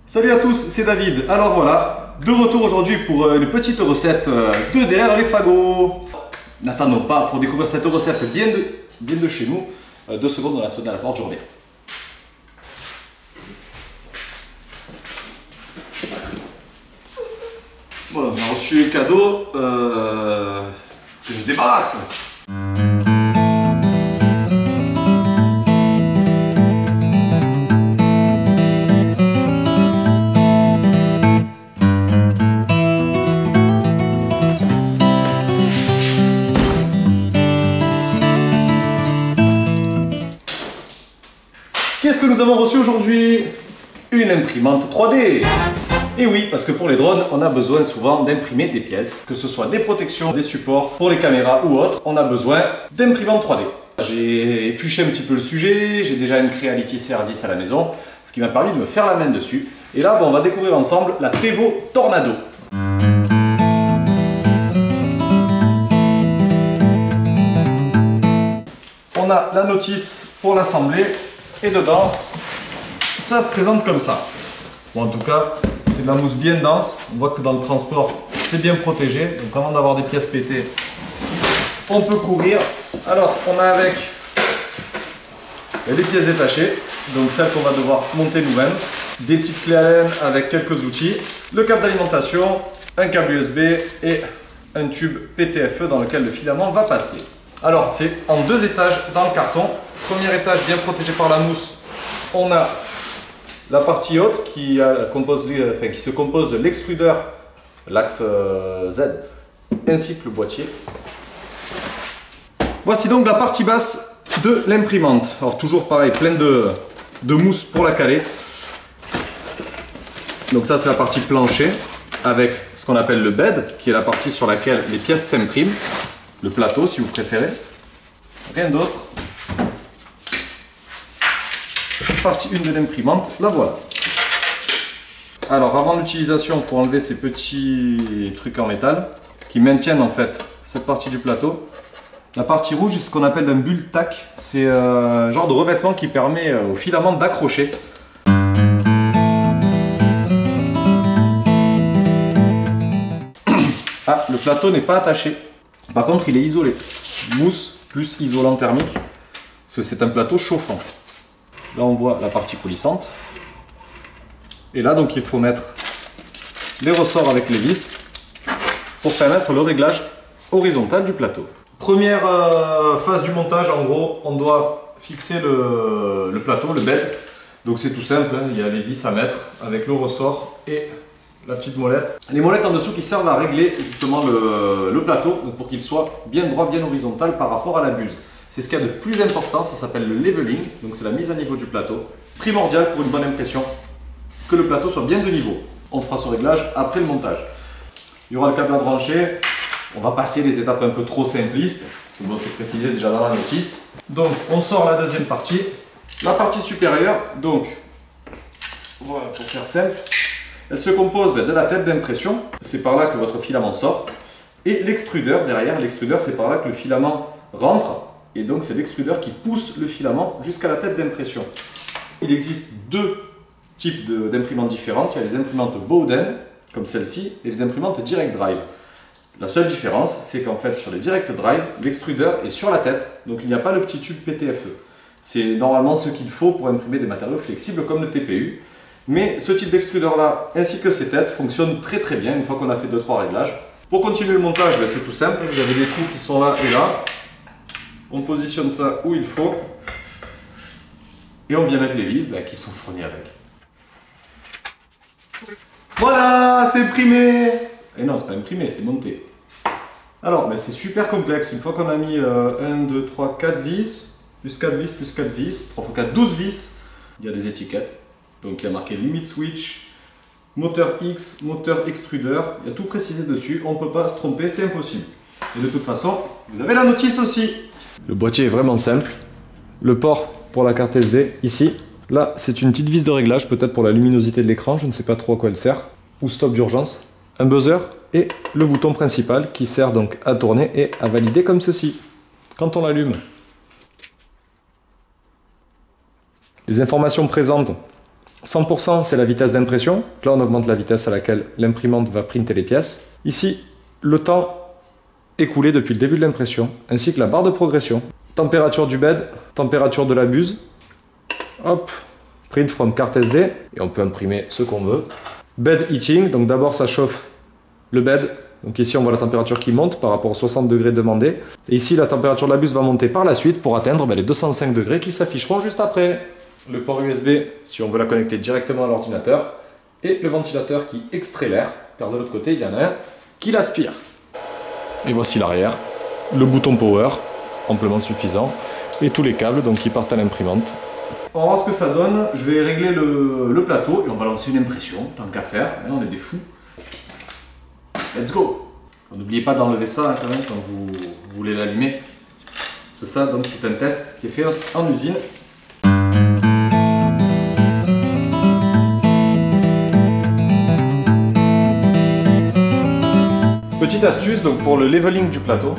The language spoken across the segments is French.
Salut à tous, c'est David. Alors voilà, de retour aujourd'hui pour une petite recette de derrière les fagots. N'attendons pas pour découvrir cette recette bien de chez nous. 2 secondes, on a sonné à la porte, je reviens. Bon, on a reçu un cadeau que je débarrasse. Qu'est-ce que nous avons reçu aujourd'hui? Une imprimante 3D. Et oui, parce que pour les drones, on a besoin souvent d'imprimer des pièces, que ce soit des protections, des supports pour les caméras ou autres, on a besoin d'imprimantes 3D. J'ai épluché un petit peu le sujet, j'ai déjà une Creality CR10 à la maison, ce qui m'a permis de me faire la main dessus. Et là, on va découvrir ensemble la Tevo Tornado. On a la notice pour l'assembler. Et dedans, ça se présente comme ça. Bon, en tout cas, c'est de la mousse bien dense. On voit que dans le transport, c'est bien protégé. Donc avant d'avoir des pièces pétées, on peut courir. Alors, on a avec les pièces détachées, donc celles qu'on va devoir monter nous-mêmes. Des petites clés Allen avec quelques outils. Le câble d'alimentation, un câble USB et un tube PTFE dans lequel le filament va passer. Alors, c'est en 2 étages dans le carton. Premier étage bien protégé par la mousse, on a la partie haute qui se compose de l'extrudeur, l'axe Z, ainsi que le boîtier. Voici donc la partie basse de l'imprimante. Alors toujours pareil, plein de mousse pour la caler. Donc ça c'est la partie plancher avec ce qu'on appelle le bed, qui est la partie sur laquelle les pièces s'impriment. Le plateau si vous préférez. Rien d'autre. Partie 1 de l'imprimante, la voilà. Alors avant l'utilisation, il faut enlever ces petits trucs en métal qui maintiennent en fait cette partie du plateau. La partie rouge, c'est ce qu'on appelle un bulle tack. C'est un genre de revêtement qui permet au filament d'accrocher. Ah, le plateau n'est pas attaché. Par contre, il est isolé. Mousse plus isolant thermique, parce que c'est un plateau chauffant. Là, on voit la partie coulissante. Et là, donc, il faut mettre les ressorts avec les vis pour permettre le réglage horizontal du plateau. Première phase du montage, en gros, on doit fixer le plateau, le bed. Donc, c'est tout simple, hein. Il y a les vis à mettre avec le ressort et la petite molette. Les molettes en dessous qui servent à régler justement le plateau pour qu'il soit bien droit, bien horizontal par rapport à la buse. C'est ce qu'il y a de plus important, ça s'appelle le leveling, donc c'est la mise à niveau du plateau. Primordial pour une bonne impression, que le plateau soit bien de niveau. On fera ce réglage après le montage. Il y aura le câble à brancher, on va passer les étapes un peu trop simplistes, bon, c'est précisé déjà dans la notice. Donc on sort la deuxième partie, la partie supérieure, donc voilà pour faire simple, elle se compose de la tête d'impression, c'est par là que votre filament sort, et l'extrudeur derrière, l'extrudeur c'est par là que le filament rentre. Et donc c'est l'extrudeur qui pousse le filament jusqu'à la tête d'impression. Il existe 2 types d'imprimantes différentes. Il y a les imprimantes Bowden, comme celle-ci, et les imprimantes Direct Drive. La seule différence, c'est qu'en fait sur les Direct Drive, l'extrudeur est sur la tête, donc il n'y a pas le petit tube PTFE. C'est normalement ce qu'il faut pour imprimer des matériaux flexibles comme le TPU. Mais ce type d'extrudeur-là, ainsi que ces têtes, fonctionnent très très bien une fois qu'on a fait 2-3 réglages. Pour continuer le montage, c'est tout simple. Vous avez des trous qui sont là et là. On positionne ça où il faut et on vient mettre les vis qui sont fournies avec. Voilà, c'est imprimé! Et non, c'est pas imprimé, c'est monté. Alors, c'est super complexe. Une fois qu'on a mis 1, 2, 3, 4 vis, plus 4 vis, plus 4 vis, 3 x 4, 12 vis, il y a des étiquettes. Donc il y a marqué Limit Switch, moteur X, moteur extrudeur, il y a tout précisé dessus, on ne peut pas se tromper, c'est impossible. Et de toute façon, vous avez la notice aussi. Le boîtier est vraiment simple. Le port pour la carte SD, ici. Là, c'est une petite vis de réglage, peut-être pour la luminosité de l'écran, je ne sais pas trop à quoi elle sert. Ou stop d'urgence. Un buzzer et le bouton principal qui sert donc à tourner et à valider comme ceci. Quand on l'allume, Les informations présentes, 100% c'est la vitesse d'impression. Là on augmente la vitesse à laquelle l'imprimante va printer les pièces. Ici, le temps écoulé depuis le début de l'impression, ainsi que la barre de progression. Température du bed, température de la buse. Hop, print from carte SD, et on peut imprimer ce qu'on veut. Bed heating, donc d'abord ça chauffe le bed. Donc ici on voit la température qui monte par rapport aux 60 degrés demandés. Et ici la température de la buse va monter par la suite pour atteindre les 205 degrés qui s'afficheront juste après. Le port USB si on veut la connecter directement à l'ordinateur. Et le ventilateur qui extrait l'air, car de l'autre côté il y en a un qui l'aspire. Et voici l'arrière. Le bouton power, amplement suffisant. Et tous les câbles donc, qui partent à l'imprimante. On va voir ce que ça donne. Je vais régler le plateau et on va lancer une impression, tant qu'à faire. On est des fous. Let's go! N'oubliez pas d'enlever ça hein, quand même quand vous voulez l'allumer. C'est ça, donc c'est un test qui est fait en usine. Petite astuce donc pour le leveling du plateau.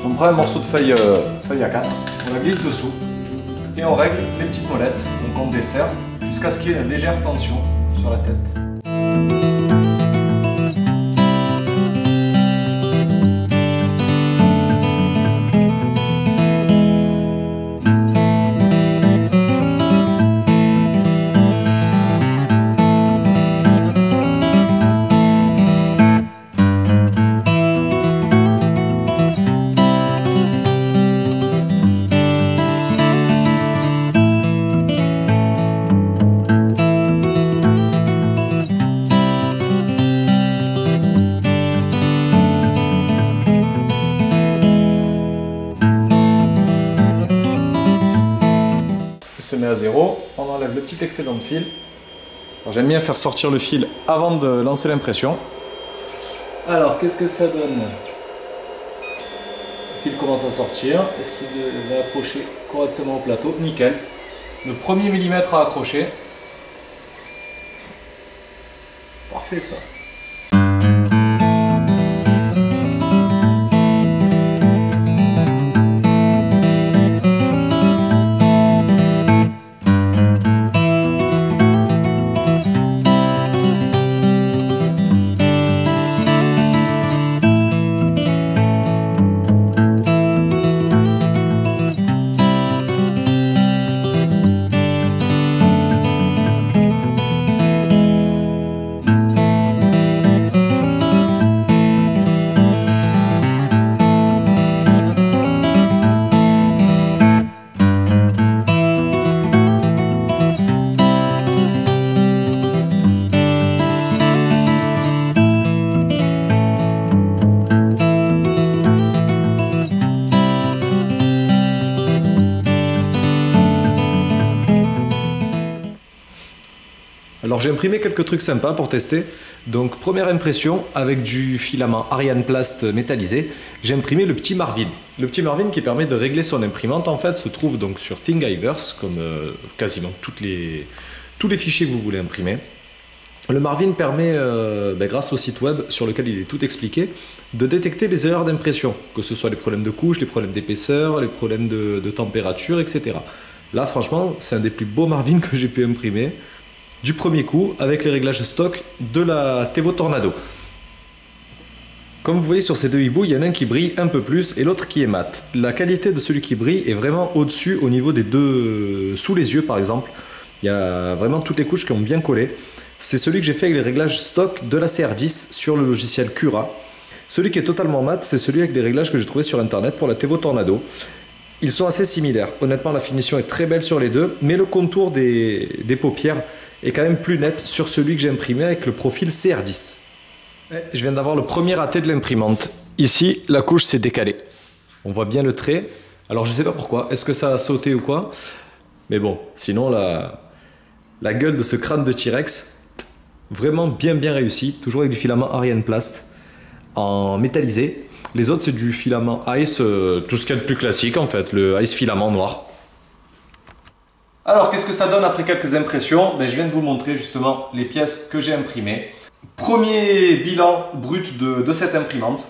On prend un morceau de feuille A4, on la glisse dessous et on règle les petites molettes. Donc on desserre jusqu'à ce qu'il y ait une légère tension sur la tête. Se met à 0, on enlève le petit excédent de fil. J'aime bien faire sortir le fil avant de lancer l'impression. Alors qu'est-ce que ça donne? Le fil commence à sortir. Est-ce qu'il va accrocher correctement au plateau? Nickel. Le premier millimètre à accrocher. Parfait ça. Alors j'ai imprimé quelques trucs sympas pour tester. Donc première impression avec du filament Ariane Plast métallisé, j'ai imprimé le petit Marvin. Le petit Marvin qui permet de régler son imprimante en fait se trouve donc sur Thingiverse comme quasiment tous les fichiers que vous voulez imprimer. Le Marvin permet, grâce au site web sur lequel il est tout expliqué, de détecter les erreurs d'impression, que ce soit les problèmes de couche, les problèmes d'épaisseur, les problèmes de température, etc. Là franchement c'est un des plus beaux Marvin que j'ai pu imprimer. Du premier coup avec les réglages stock de la Tevo Tornado. Comme vous voyez sur ces deux hiboux, il y en a un qui brille un peu plus et l'autre qui est mat. La qualité de celui qui brille est vraiment au-dessus au niveau des deux, sous les yeux par exemple. Il y a vraiment toutes les couches qui ont bien collé. C'est celui que j'ai fait avec les réglages stock de la CR10 sur le logiciel Cura. Celui qui est totalement mat, c'est celui avec les réglages que j'ai trouvé sur internet pour la Tevo Tornado. Ils sont assez similaires. Honnêtement, la finition est très belle sur les deux, mais le contour des paupières est quand même plus net sur celui que j'ai imprimé avec le profil CR10. Je viens d'avoir le premier raté de l'imprimante. Ici, la couche s'est décalée. On voit bien le trait. Alors je sais pas pourquoi, est-ce que ça a sauté ou quoi? Mais bon, sinon la gueule de ce crâne de T-Rex, vraiment bien réussi. Toujours avec du filament Ariane Plast en métallisé. Les autres c'est du filament Ice, tout ce qu'il y a de plus classique en fait, le Ice filament noir. Alors, qu'est-ce que ça donne après quelques impressions? Je viens de vous montrer justement les pièces que j'ai imprimées. Premier bilan brut de cette imprimante.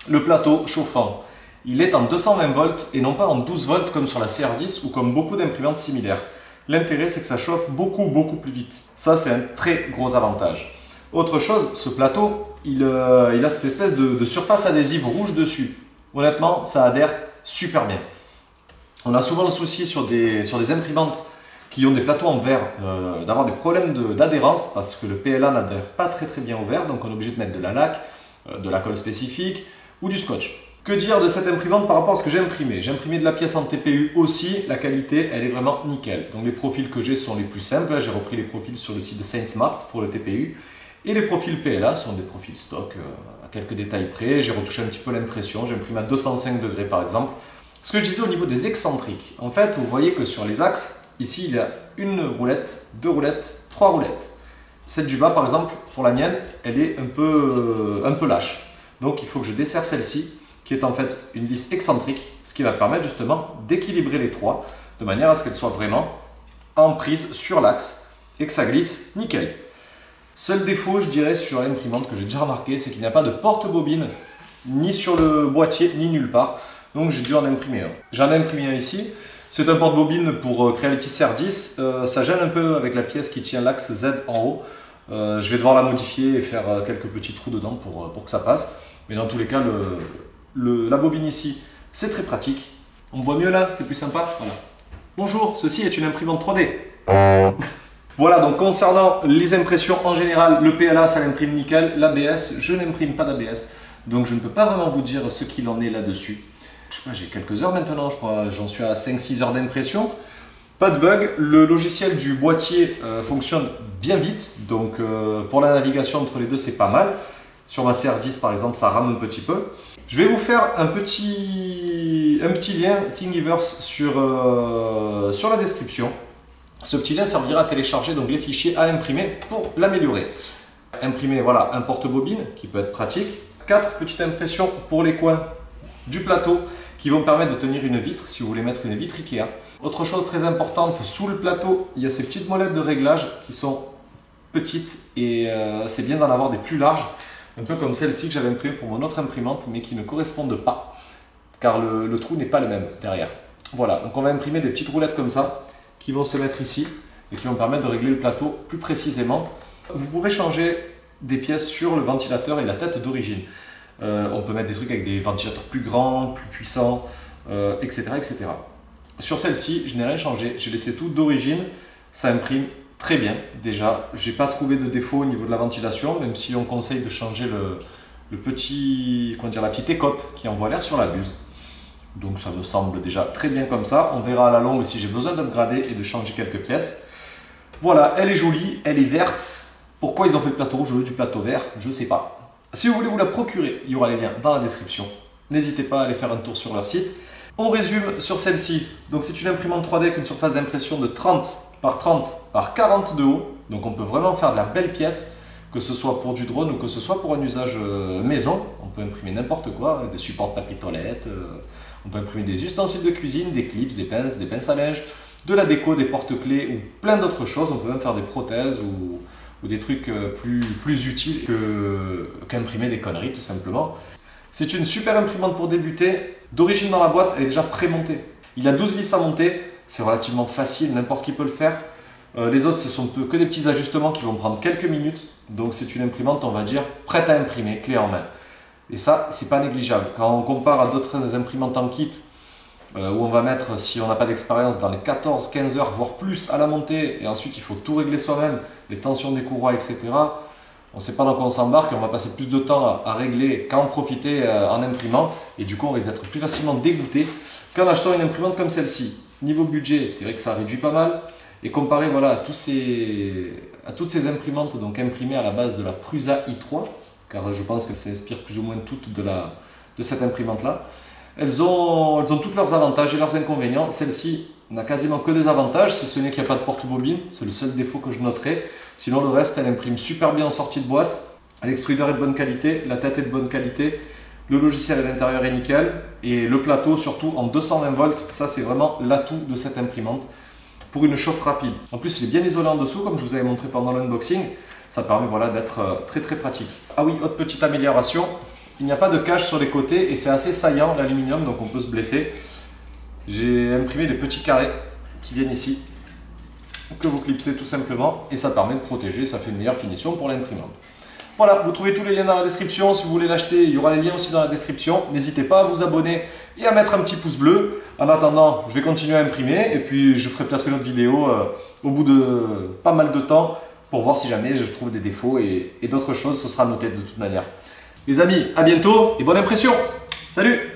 Le plateau chauffant, il est en 220 volts et non pas en 12 volts comme sur la CR10 ou comme beaucoup d'imprimantes similaires. L'intérêt, c'est que ça chauffe beaucoup plus vite. Ça, c'est un très gros avantage. Autre chose, ce plateau, il a cette espèce de surface adhésive rouge dessus. Honnêtement, ça adhère super bien. On a souvent le souci sur des imprimantes qui ont des plateaux en verre d'avoir des problèmes d'adhérence parce que le PLA n'adhère pas très bien au verre, donc on est obligé de mettre de la laque, de la colle spécifique ou du scotch. Que dire de cette imprimante par rapport à ce que j'ai imprimé? J'ai imprimé de la pièce en TPU aussi, la qualité elle est vraiment nickel. Donc les profils que j'ai sont les plus simples, j'ai repris les profils sur le site de SaintSmart pour le TPU. Et les profils PLA sont des profils stock à quelques détails près, j'ai retouché un petit peu l'impression, j'ai imprimé à 205 degrés par exemple. Ce que je disais au niveau des excentriques, en fait vous voyez que sur les axes, ici il y a une roulette, deux roulettes, trois roulettes. Celle du bas par exemple, pour la mienne, elle est un peu lâche. Donc il faut que je desserre celle-ci, qui est en fait une vis excentrique, ce qui va permettre justement d'équilibrer les trois, de manière à ce qu'elles soient vraiment en prise sur l'axe et que ça glisse nickel. Seul défaut, je dirais, sur l'imprimante que j'ai déjà remarqué, c'est qu'il n'y a pas de porte-bobine, ni sur le boîtier, ni nulle part. Donc j'ai dû en imprimer un. J'en ai imprimé un ici. C'est un porte-bobine pour Creality CR10. Ça gêne un peu avec la pièce qui tient l'axe Z en haut. Je vais devoir la modifier et faire quelques petits trous dedans pour que ça passe. Mais dans tous les cas, la bobine ici, c'est très pratique. On me voit mieux là, c'est plus sympa. Voilà. Bonjour, ceci est une imprimante 3D. Voilà, donc concernant les impressions en général, le PLA ça l'imprime nickel, l'ABS, je n'imprime pas d'ABS, donc je ne peux pas vraiment vous dire ce qu'il en est là-dessus. Je sais pas, j'ai quelques heures maintenant, je crois, j'en suis à 5-6 heures d'impression. Pas de bug, le logiciel du boîtier fonctionne bien vite, donc pour la navigation entre les deux c'est pas mal. Sur ma CR10 par exemple, ça rame un petit peu. Je vais vous faire un petit lien Thingiverse sur la description. Ce petit lien servira à télécharger donc les fichiers à imprimer pour l'améliorer. Imprimer voilà, un porte-bobine qui peut être pratique. 4 petites impressions pour les coins du plateau qui vont permettre de tenir une vitre si vous voulez mettre une vitre Ikea. Autre chose très importante, sous le plateau, il y a ces petites molettes de réglage qui sont petites et c'est bien d'en avoir des plus larges. Un peu comme celle-ci que j'avais imprimée pour mon autre imprimante mais qui ne correspondent pas car le trou n'est pas le même derrière. Voilà, donc on va imprimer des petites roulettes comme ça qui vont se mettre ici et qui vont permettre de régler le plateau plus précisément. Vous pouvez changer des pièces sur le ventilateur et la tête d'origine. On peut mettre des trucs avec des ventilateurs plus grands, plus puissants, etc., etc. Sur celle-ci, je n'ai rien changé, j'ai laissé tout d'origine, ça imprime très bien déjà. J'ai pas trouvé de défaut au niveau de la ventilation, même si on conseille de changer la petite écope qui envoie l'air sur la buse. Donc ça me semble déjà très bien comme ça. On verra à la longue si j'ai besoin d'upgrader et de changer quelques pièces. Voilà, elle est jolie, elle est verte. Pourquoi ils ont fait le plateau rouge au lieu du plateau vert? Je ne sais pas. Si vous voulez vous la procurer, il y aura les liens dans la description. N'hésitez pas à aller faire un tour sur leur site. On résume sur celle-ci. Donc c'est une imprimante 3D avec une surface d'impression de 30 par 30 par 40 de haut. Donc on peut vraiment faire de la belle pièce, que ce soit pour du drone ou que ce soit pour un usage maison. On peut imprimer n'importe quoi, des supports de papier toilette. On peut imprimer des ustensiles de cuisine, des clips, des pinces à linge, de la déco, des porte-clés ou plein d'autres choses. On peut même faire des prothèses ou des trucs plus utiles qu'imprimer des conneries tout simplement. C'est une super imprimante pour débuter. D'origine dans la boîte, elle est déjà pré-montée. Il y a 12 vis à monter, c'est relativement facile, n'importe qui peut le faire. Les autres, ce sont que des petits ajustements qui vont prendre quelques minutes. Donc c'est une imprimante, on va dire, prête à imprimer, clé en main. Et ça, c'est pas négligeable. Quand on compare à d'autres imprimantes en kit, où on va mettre, si on n'a pas d'expérience, dans les 14-15 heures, voire plus à la montée, et ensuite il faut tout régler soi-même, les tensions des courroies, etc. On ne sait pas dans quoi on s'embarque et on va passer plus de temps à régler qu'à en profiter en imprimant. Et du coup, on risque d'être plus facilement dégoûté qu'en achetant une imprimante comme celle-ci. Niveau budget, c'est vrai que ça réduit pas mal. Et comparé voilà, à toutes ces imprimantes donc imprimées à la base de la Prusa i3, car je pense qu'elles s'inspirent plus ou moins toutes de cette imprimante-là. Elles ont tous leurs avantages et leurs inconvénients. Celle-ci n'a quasiment que des avantages, si ce n'est qu'il n'y a pas de porte-bobine. C'est le seul défaut que je noterai. Sinon, le reste, elle imprime super bien en sortie de boîte. L'extrudeur est de bonne qualité, la tête est de bonne qualité. Le logiciel à l'intérieur est nickel. Et le plateau, surtout en 220 volts, ça c'est vraiment l'atout de cette imprimante pour une chauffe rapide. En plus, il est bien isolé en dessous, comme je vous avais montré pendant l'unboxing. Ça permet voilà, d'être très pratique. Ah oui, autre petite amélioration. Il n'y a pas de cache sur les côtés et c'est assez saillant l'aluminium, donc on peut se blesser. J'ai imprimé des petits carrés qui viennent ici. que vous clipsez tout simplement et ça permet de protéger, ça fait une meilleure finition pour l'imprimante. Voilà, vous trouvez tous les liens dans la description. Si vous voulez l'acheter, il y aura les liens aussi dans la description. N'hésitez pas à vous abonner et à mettre un petit pouce bleu. En attendant, je vais continuer à imprimer et puis je ferai peut-être une autre vidéo au bout de pas mal de temps pour voir si jamais je trouve des défauts et d'autres choses. Ce sera noté de toute manière. Les amis, à bientôt et bonne impression. Salut!